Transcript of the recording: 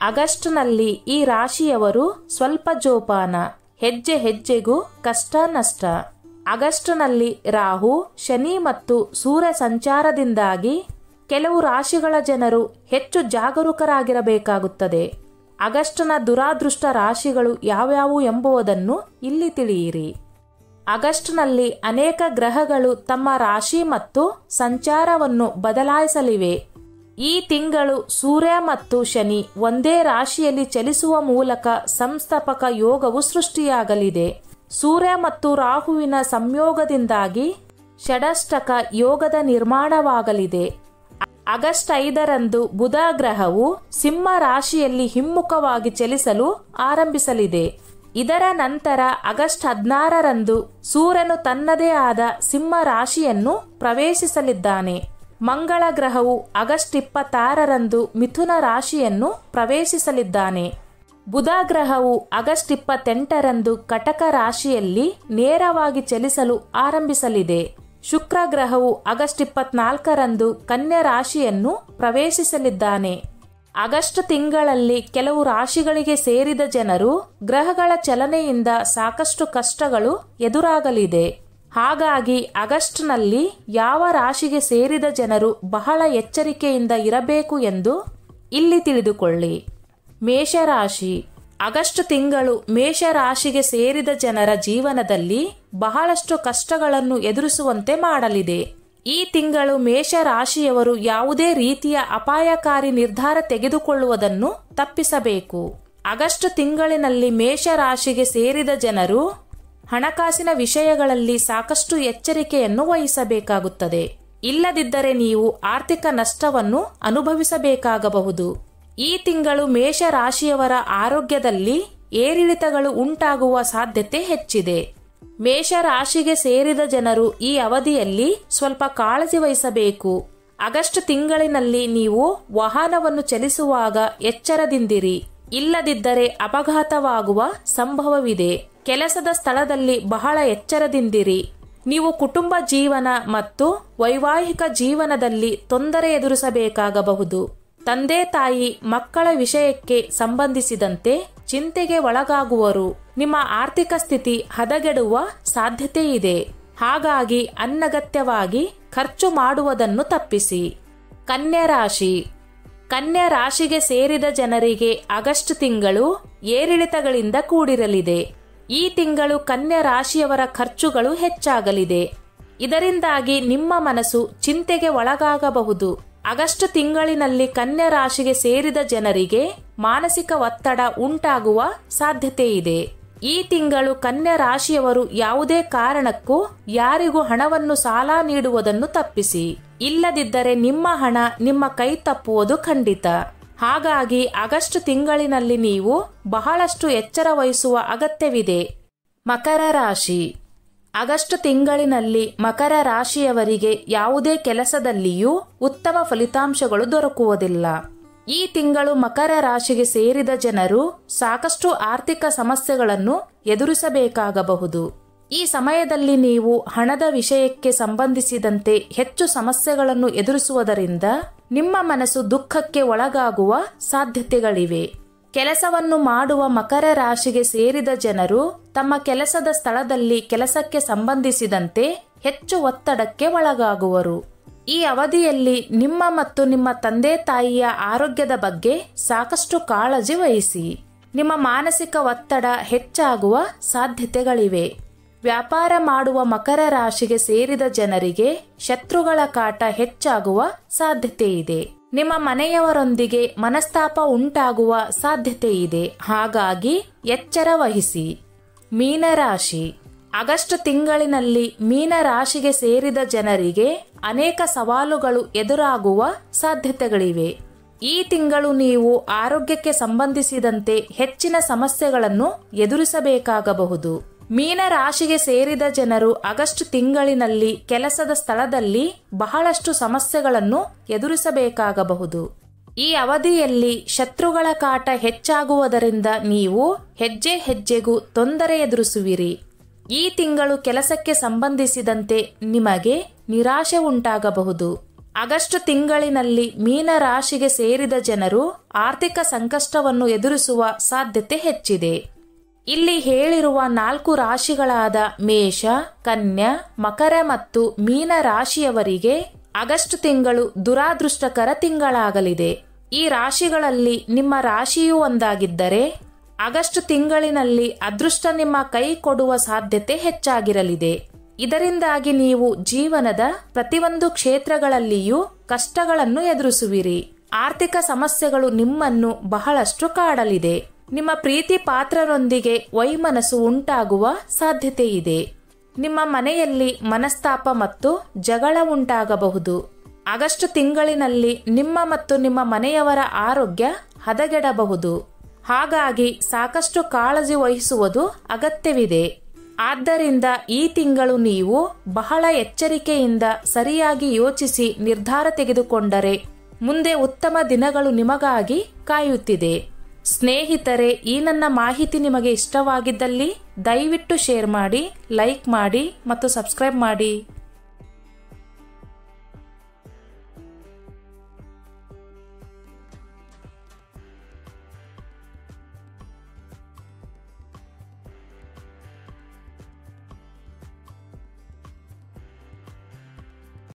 ಆಗಸ್ಟ್ನಲ್ಲಿ ಈ ರಾಶಿಯವರು ಸ್ವಲ್ಪ ಜೋಪಾನ, ಹೆಜ್ಜೆ ಹೆಜ್ಜೆಗೂ ಕಷ್ಟ ನಷ್ಟ. ಆಗಸ್ಟ್ನಲ್ಲಿ ರಾಹು, ಶನಿ ಮತ್ತು ಸೂರ್ಯ ಸಂಚಾರದಿಂದಾಗಿ ಕೆಲವು ರಾಶಿಗಳ ಜನರು ಹೆಚ್ಚು ಜಾಗರೂಕರಾಗಿರಬೇಕಾಗುತ್ತದೆ. ಆಗಸ್ಟ್ನ ದುರಾದೃಷ್ಟ ರಾಶಿಗಳು ಯಾವ್ಯಾವು ಎಂಬುದನ್ನು ಇಲ್ಲಿ ತಿಳಿಯಿರಿ. ಆಗಸ್ಟ್ನಲ್ಲಿ ಅನೇಕ ಗ್ರಹಗಳು ತಮ್ಮ ರಾಶಿ ಮತ್ತು ಸಂಚಾರವನ್ನು ಬದಲಾಯಿಸಲಿವೆ. ಈ ತಿಂಗಳು ಸೂರ್ಯ ಮತ್ತು ಶನಿ ಒಂದೇ ರಾಶಿಯಲ್ಲಿ ಚಲಿಸುವ ಮೂಲಕ ಸಂಸ್ಥಾಪಕ ಯೋಗವು ಸೃಷ್ಟಿಯಾಗಲಿದೆ. ಸೂರ್ಯ ಮತ್ತು ರಾಹುವಿನ ಸಂಯೋಗದಿಂದಾಗಿ ಷಡಷ್ಟಕ ಯೋಗದ ನಿರ್ಮಾಣವಾಗಲಿದೆ. ಆಗಸ್ಟ್ 5ರಂದು ಬುಧ ಗ್ರಹವು ಸಿಂಹ ರಾಶಿಯಲ್ಲಿ ಹಿಮ್ಮುಖವಾಗಿ ಚಲಿಸಲು ಆರಂಭಿಸಲಿದೆ. ಇದರ ನಂತರ ಆಗಸ್ಟ್ 16ರಂದು ಸೂರ್ಯನು ತನ್ನದೇ ಆದ ಸಿಂಹ ರಾಶಿಯನ್ನು ಪ್ರವೇಶಿಸಲಿದ್ದಾನೆ. ಮಂಗಳ ಗ್ರಹವು ಆಗಸ್ಟ್ 26ರಂದು ಮಿಥುನ ರಾಶಿಯನ್ನು ಪ್ರವೇಶಿಸಲಿದ್ದಾನೆ. ಬುಧ ಗ್ರಹವು ಆಗಸ್ಟ್ 28ರಂದು ಕಟಕ ರಾಶಿಯಲ್ಲಿ ನೇರವಾಗಿ ಚಲಿಸಲು ಆರಂಭಿಸಲಿದೆ. ಶುಕ್ರ ಗ್ರಹವು ಆಗಸ್ಟ್ 24ರಂದು ಕನ್ಯಾ ರಾಶಿಯನ್ನು ಪ್ರವೇಶಿಸಲಿದ್ದಾನೆ. ಆಗಸ್ಟ್ ತಿಂಗಳಲ್ಲಿ ಕೆಲವು ರಾಶಿಗಳಿಗೆ ಸೇರಿದ ಜನರು ಗ್ರಹಗಳ ಚಲನೆಯಿಂದ ಸಾಕಷ್ಟು ಕಷ್ಟಗಳು ಎದುರಾಗಲಿದೆ. ಹಾಗಾಗಿ ಆಗಸ್ಟ್ನಲ್ಲಿ ಯಾವ ರಾಶಿಗೆ ಸೇರಿದ ಜನರು ಬಹಳ ಎಚ್ಚರಿಕೆಯಿಂದ ಇರಬೇಕು ಎಂದು ಇಲ್ಲಿ ತಿಳಿದುಕೊಳ್ಳಿ. ಮೇಷರಾಶಿ. ಆಗಸ್ಟ್ ತಿಂಗಳು ಮೇಷರಾಶಿಗೆ ಸೇರಿದ ಜನರ ಜೀವನದಲ್ಲಿ ಬಹಳಷ್ಟು ಕಷ್ಟಗಳನ್ನು ಎದುರಿಸುವಂತೆ ಮಾಡಲಿದೆ. ಈ ತಿಂಗಳು ಮೇಷರಾಶಿಯವರು ಯಾವುದೇ ರೀತಿಯ ಅಪಾಯಕಾರಿ ನಿರ್ಧಾರ ತೆಗೆದುಕೊಳ್ಳುವುದನ್ನು ತಪ್ಪಿಸಬೇಕು. ಆಗಸ್ಟ್ ತಿಂಗಳಿನಲ್ಲಿ ಮೇಷರಾಶಿಗೆ ಸೇರಿದ ಜನರು ಹಣಕಾಸಿನ ವಿಷಯಗಳಲ್ಲಿ ಸಾಕಷ್ಟು ಎಚ್ಚರಿಕೆಯನ್ನು ವಹಿಸಬೇಕಾಗುತ್ತದೆ. ಇಲ್ಲದಿದ್ದರೆ ನೀವು ಆರ್ಥಿಕ ನಷ್ಟವನ್ನು ಅನುಭವಿಸಬೇಕಾಗಬಹುದು. ಈ ತಿಂಗಳು ಮೇಷರಾಶಿಯವರ ಆರೋಗ್ಯದಲ್ಲಿ ಏರಿಳಿತಗಳು ಉಂಟಾಗುವ ಸಾಧ್ಯತೆ ಹೆಚ್ಚಿದೆ. ಮೇಷರಾಶಿಗೆ ಸೇರಿದ ಜನರು ಈ ಅವಧಿಯಲ್ಲಿ ಸ್ವಲ್ಪ ಕಾಳಜಿ ವಹಿಸಬೇಕು. ಆಗಸ್ಟ್ ತಿಂಗಳಿನಲ್ಲಿ ನೀವು ವಾಹನವನ್ನು ಚಲಿಸುವಾಗ ಎಚ್ಚರದಿಂದಿರಿ. ಇಲ್ಲದಿದ್ದರೆ ಅಪಘಾತವಾಗುವ ಸಂಭವವಿದೆ. ಕೆಲಸದ ಸ್ಥಳದಲ್ಲಿ ಬಹಳ ಎಚ್ಚರದಿಂದಿರಿ. ನೀವು ಕುಟುಂಬ ಜೀವನ ಮತ್ತು ವೈವಾಹಿಕ ಜೀವನದಲ್ಲಿ ತೊಂದರೆ ಎದುರಿಸಬೇಕಾಗಬಹುದು. ತಂದೆ ತಾಯಿ ಮಕ್ಕಳ ವಿಷಯಕ್ಕೆ ಸಂಬಂಧಿಸಿದಂತೆ ಚಿಂತೆಗೆ ಒಳಗಾಗುವರು. ನಿಮ್ಮ ಆರ್ಥಿಕ ಸ್ಥಿತಿ ಹದಗೆಡುವ ಸಾಧ್ಯತೆ ಇದೆ. ಹಾಗಾಗಿ ಅನಗತ್ಯವಾಗಿ ಖರ್ಚು ಮಾಡುವುದನ್ನು ತಪ್ಪಿಸಿ. ಕನ್ಯಾ ರಾಶಿ. ಕನ್ಯಾ ರಾಶಿಗೆ ಸೇರಿದ ಜನರಿಗೆ ಆಗಸ್ಟ್ ತಿಂಗಳು ಏರಿಳಿತಗಳಿಂದ ಕೂಡಿರಲಿದೆ. ಈ ತಿಂಗಳು ಕನ್ಯಾ ರಾಶಿಯವರ ಖರ್ಚುಗಳು ಹೆಚ್ಚಾಗಲಿದೆ. ಇದರಿಂದಾಗಿ ನಿಮ್ಮ ಮನಸ್ಸು ಚಿಂತೆಗೆ ಒಳಗಾಗಬಹುದು. ಆಗಸ್ಟ್ ತಿಂಗಳಿನಲ್ಲಿ ಕನ್ಯಾ ರಾಶಿಗೆ ಸೇರಿದ ಜನರಿಗೆ ಮಾನಸಿಕ ಒತ್ತಡ ಉಂಟಾಗುವ ಸಾಧ್ಯತೆ ಇದೆ. ಈ ತಿಂಗಳು ಕನ್ಯಾ ರಾಶಿಯವರು ಯಾವುದೇ ಕಾರಣಕ್ಕೂ ಯಾರಿಗೂ ಹಣವನ್ನು ಸಾಲ ನೀಡುವುದನ್ನು ತಪ್ಪಿಸಿ. ಇಲ್ಲದಿದ್ದರೆ ನಿಮ್ಮ ಹಣ ನಿಮ್ಮ ಕೈ ತಪ್ಪುವುದು ಖಂಡಿತ. ಹಾಗಾಗಿ ಆಗಸ್ಟ್ ತಿಂಗಳಿನಲ್ಲಿ ನೀವು ಬಹಳಷ್ಟು ಎಚ್ಚರ ವಹಿಸುವ ಅಗತ್ಯವಿದೆ. ಮಕರ ರಾಶಿ. ಆಗಸ್ಟ್ ತಿಂಗಳಿನಲ್ಲಿ ಮಕರ ರಾಶಿಯವರಿಗೆ ಯಾವುದೇ ಕೆಲಸದಲ್ಲಿಯೂ ಉತ್ತಮ ಫಲಿತಾಂಶಗಳು ದೊರಕುವುದಿಲ್ಲ. ಈ ತಿಂಗಳು ಮಕರ ರಾಶಿಗೆ ಸೇರಿದ ಜನರು ಸಾಕಷ್ಟು ಆರ್ಥಿಕ ಸಮಸ್ಯೆಗಳನ್ನು ಎದುರಿಸಬೇಕಾಗಬಹುದು. ಈ ಸಮಯದಲ್ಲಿ ನೀವು ಹಣದ ವಿಷಯಕ್ಕೆ ಸಂಬಂಧಿಸಿದಂತೆ ಹೆಚ್ಚು ಸಮಸ್ಯೆಗಳನ್ನು ಎದುರಿಸುವುದರಿಂದ ನಿಮ್ಮ ಮನಸ್ಸು ದುಃಖಕ್ಕೆ ಒಳಗಾಗುವ ಸಾಧ್ಯತೆಗಳಿವೆ. ಕೆಲಸವನ್ನು ಮಾಡುವ ಮಕರ ರಾಶಿಗೆ ಸೇರಿದ ಜನರು ತಮ್ಮ ಕೆಲಸದ ಸ್ಥಳದಲ್ಲಿ ಕೆಲಸಕ್ಕೆ ಸಂಬಂಧಿಸಿದಂತೆ ಹೆಚ್ಚು ಒತ್ತಡಕ್ಕೆ ಒಳಗಾಗುವರು. ಈ ಅವಧಿಯಲ್ಲಿ ನಿಮ್ಮ ಮತ್ತು ನಿಮ್ಮ ತಂದೆ ತಾಯಿಯ ಆರೋಗ್ಯದ ಬಗ್ಗೆ ಸಾಕಷ್ಟು ಕಾಳಜಿ ವಹಿಸಿ. ನಿಮ್ಮ ಮಾನಸಿಕ ಒತ್ತಡ ಹೆಚ್ಚಾಗುವ ಸಾಧ್ಯತೆಗಳಿವೆ. ವ್ಯಾಪಾರ ಮಾಡುವ ಮಕರ ರಾಶಿಗೆ ಸೇರಿದ ಜನರಿಗೆ ಶತ್ರುಗಳ ಕಾಟ ಹೆಚ್ಚಾಗುವ ಸಾಧ್ಯತೆ ಇದೆ. ನಿಮ್ಮ ಮನೆಯವರೊಂದಿಗೆ ಮನಸ್ತಾಪ ಉಂಟಾಗುವ ಸಾಧ್ಯತೆ ಇದೆ. ಹಾಗಾಗಿ ಎಚ್ಚರ ವಹಿಸಿ. ಮೀನರಾಶಿ. ಆಗಸ್ಟ್ ತಿಂಗಳಿನಲ್ಲಿ ಮೀನರಾಶಿಗೆ ಸೇರಿದ ಜನರಿಗೆ ಅನೇಕ ಸವಾಲುಗಳು ಎದುರಾಗುವ ಸಾಧ್ಯತೆಗಳಿವೆ. ಈ ತಿಂಗಳು ನೀವು ಆರೋಗ್ಯಕ್ಕೆ ಸಂಬಂಧಿಸಿದಂತೆ ಹೆಚ್ಚಿನ ಸಮಸ್ಯೆಗಳನ್ನು ಎದುರಿಸಬೇಕಾಗಬಹುದು. ಮೀನರಾಶಿಗೆ ಸೇರಿದ ಜನರು ಆಗಸ್ಟ್ ತಿಂಗಳಿನಲ್ಲಿ ಕೆಲಸದ ಸ್ಥಳದಲ್ಲಿ ಬಹಳಷ್ಟು ಸಮಸ್ಯೆಗಳನ್ನು ಎದುರಿಸಬೇಕಾಗಬಹುದು. ಈ ಅವಧಿಯಲ್ಲಿ ಶತ್ರುಗಳ ಕಾಟ ಹೆಚ್ಚಾಗುವುದರಿಂದ ನೀವು ಹೆಜ್ಜೆ ಹೆಜ್ಜೆಗೂ ತೊಂದರೆ ಎದುರಿಸುವಿರಿ. ಈ ತಿಂಗಳು ಕೆಲಸಕ್ಕೆ ಸಂಬಂಧಿಸಿದಂತೆ ನಿಮಗೆ ನಿರಾಶೆ ಉಂಟಾಗಬಹುದು. ಆಗಸ್ಟ್ ತಿಂಗಳಿನಲ್ಲಿ ಮೀನ ರಾಶಿಗೆ ಸೇರಿದ ಜನರು ಆರ್ಥಿಕ ಸಂಕಷ್ಟವನ್ನು ಎದುರಿಸುವ ಸಾಧ್ಯತೆ ಹೆಚ್ಚಿದೆ. ಇಲ್ಲಿ ಹೇಳಿರುವ 4 ರಾಶಿಗಳಾದ ಮೇಷ, ಕನ್ಯಾ, ಮಕರ ಮತ್ತು ಮೀನ ರಾಶಿಯವರಿಗೆ ಆಗಸ್ಟ್ ತಿಂಗಳು ದುರಾದೃಷ್ಟಕರ ತಿಂಗಳಾಗಲಿದೆ. ಈ ರಾಶಿಗಳಲ್ಲಿ ನಿಮ್ಮ ರಾಶಿಯೂ ಒಂದಾಗಿದ್ದರೆ ಆಗಸ್ಟ್ ತಿಂಗಳಿನಲ್ಲಿ ಅದೃಷ್ಟ ನಿಮ್ಮ ಕೈ ಕೊಡುವ ಸಾಧ್ಯತೆ ಹೆಚ್ಚಾಗಿರಲಿದೆ. ಇದರಿಂದಾಗಿ ನೀವು ಜೀವನದ ಪ್ರತಿಯೊಂದು ಕ್ಷೇತ್ರಗಳಲ್ಲಿಯೂ ಕಷ್ಟಗಳನ್ನು ಎದುರಿಸುವಿರಿ. ಆರ್ಥಿಕ ಸಮಸ್ಯೆಗಳು ನಿಮ್ಮನ್ನು ಬಹಳಷ್ಟು ಕಾಡಲಿದೆ. ನಿಮ್ಮ ಪ್ರೀತಿ ಪಾತ್ರರೊಂದಿಗೆ ವೈಮನಸ್ಸು ಉಂಟಾಗುವ ಸಾಧ್ಯತೆ ಇದೆ. ನಿಮ್ಮ ಮನೆಯಲ್ಲಿ ಮನಸ್ತಾಪ ಮತ್ತು ಜಗಳ ಉಂಟಾಗಬಹುದು. ಆಗಸ್ಟ್ ತಿಂಗಳಿನಲ್ಲಿ ನಿಮ್ಮ ಮತ್ತು ನಿಮ್ಮ ಮನೆಯವರ ಆರೋಗ್ಯ ಹದಗೆಡಬಹುದು. ಹಾಗಾಗಿ ಸಾಕಷ್ಟು ಕಾಳಜಿ ವಹಿಸುವುದು ಅಗತ್ಯವಿದೆ. ಆದ್ದರಿಂದ ಈ ತಿಂಗಳು ನೀವು ಬಹಳ ಎಚ್ಚರಿಕೆಯಿಂದ ಸರಿಯಾಗಿ ಯೋಚಿಸಿ ನಿರ್ಧಾರ ತೆಗೆದುಕೊಂಡರೆ ಮುಂದೆ ಉತ್ತಮ ದಿನಗಳು ನಿಮಗಾಗಿ ಕಾಯುತ್ತಿದೆ. ಸ್ನೇಹಿತರೆ, ಈ ನನ್ನ ಮಾಹಿತಿ ನಿಮಗೆ ಇಷ್ಟವಾಗಿದ್ದಲ್ಲಿ ದಯವಿಟ್ಟು ಶೇರ್ ಮಾಡಿ, ಲೈಕ್ ಮಾಡಿ ಮತ್ತು ಸಬ್ಸ್ಕ್ರೈಬ್ ಮಾಡಿ.